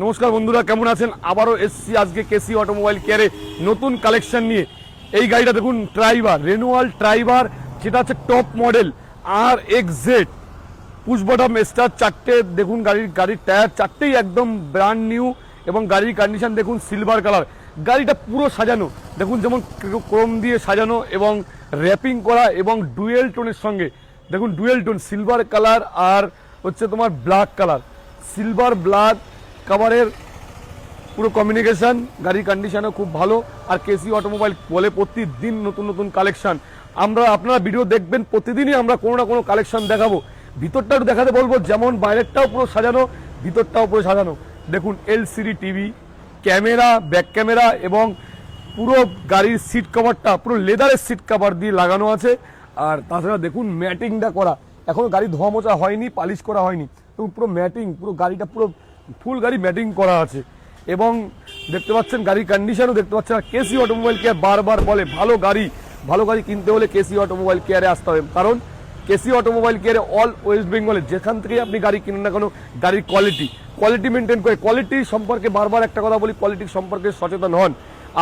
নমস্কার বন্ধুরা, কেমন আছেন? আবারও এসছি আজকে কেসি অটোমোবাইল কেয়ারে নতুন কালেকশন নিয়ে। এই গাড়িটা দেখুন, ট্রাইবার, রেনুয়াল ট্রাইবার, যেটা হচ্ছে top model RXZ push bottom star. চারটে দেখুন, গাড়ির টায়ার চারটেই একদম ব্র্যান্ড নিউ এবং গাড়ির কন্ডিশন দেখুন সিলভার কালার। গাড়িটা পুরো সাজানো দেখুন, যেমন ক্রোম দিয়ে সাজানো এবং র্যাপিং করা এবং ডুয়েল টোনের সঙ্গে দেখুন, ডুয়েল টোন সিলভার কালার আর হচ্ছে তোমার ব্ল্যাক কালার, সিলভার ব্ল্যাক কাভারের পুরো কমিউনিকেশন। গাড়ির কন্ডিশনও খুব ভালো। আর কেসি অটোমোবাইল বলে প্রতিদিন নতুন নতুন কালেকশন আপনারা ভিডিও দেখবেন, প্রতিদিনই আমরা কোনো না কোনো কালেকশন দেখাবো। ভিতরটা একটু দেখাতে বলবো, যেমন বাইরেরটাও পুরো সাজানো, ভিতরটাও পুরো সাজানো। দেখুন LCD TV, camera, back camera এবং পুরো গাড়ির সিট কভারটা পুরো লেদারের সিট কভার দিয়ে লাগানো আছে। আর তাছাড়া দেখুন ম্যাটিংটা করা, এখনো গাড়ি ধোয়া মোছা হয়নি, পালিশ করা হয়নি, এবং পুরো ম্যাটিং, পুরো গাড়িটা পুরো ফুল গাড়ি ম্যাটিং করা আছে। এবং দেখতে পাচ্ছেন গাড়ির কন্ডিশনও দেখতে পাচ্ছেন। আর কেসি অটোমোবাইল কেয়ার বারবার বলে, ভালো গাড়ি কিনতে হলে কেসি অটোমোবাইল কেয়ারে আসতে হবে। কারণ কেসি অটোমোবাইল কেয়ারে অল ওয়েস্ট বেঙ্গলে যেখান থেকে আপনি গাড়ি কিনুন না কেন, গাড়ির কোয়ালিটি মেনটেন করে। কোয়ালিটি সম্পর্কে বারবার একটা কথা বলি, কোয়ালিটির সম্পর্কে সচেতন হন।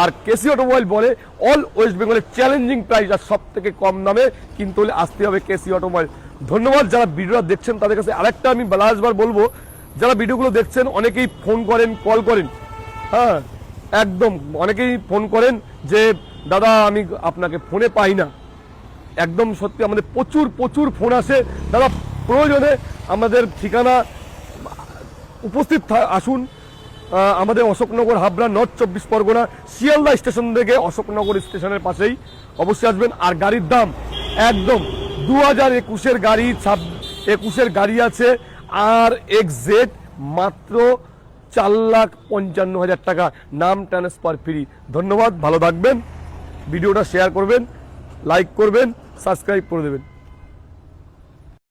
আর কেসি অটোমোবাইল বলে অল ওয়েস্ট বেঙ্গলে চ্যালেঞ্জিং প্রাইস আর সব থেকে কম দামে কিনতে হলে আসতে হবে কেসি অটোমোবাইল। ধন্যবাদ যারা ভিডিওটা দেখছেন তাদের কাছে। আরেকটা আমি লাস্টবার বলবো, যারা ভিডিওগুলো দেখছেন অনেকেই ফোন করেন, কল করেন, হ্যাঁ একদম অনেকেই ফোন করেন যে দাদা আমি আপনাকে ফোনে পাই না। একদম সত্যি, আমাদের প্রচুর ফোন আসে। দাদা প্রয়োজনে আমাদের ঠিকানা উপস্থিত আসুন, আমাদের অশোকনগর, হাবড়া, নর্থ 24 পরগনা, শিয়ালদা স্টেশন থেকে অশোকনগর স্টেশনের পাশেই অবশ্যই আসবেন। আর গাড়ির দাম একদম 2021-এর গাড়ি, 21-এর গাড়ি আছে RXZ, মাত্র 4,55,000 টাকা, নাম ট্রান্সফার ফ্রি। ধন্যবাদ, ভালো থাকবেন, ভিডিওটা শেয়ার করবেন, লাইক করবেন, সাবস্ক্রাইব করে দেবেন।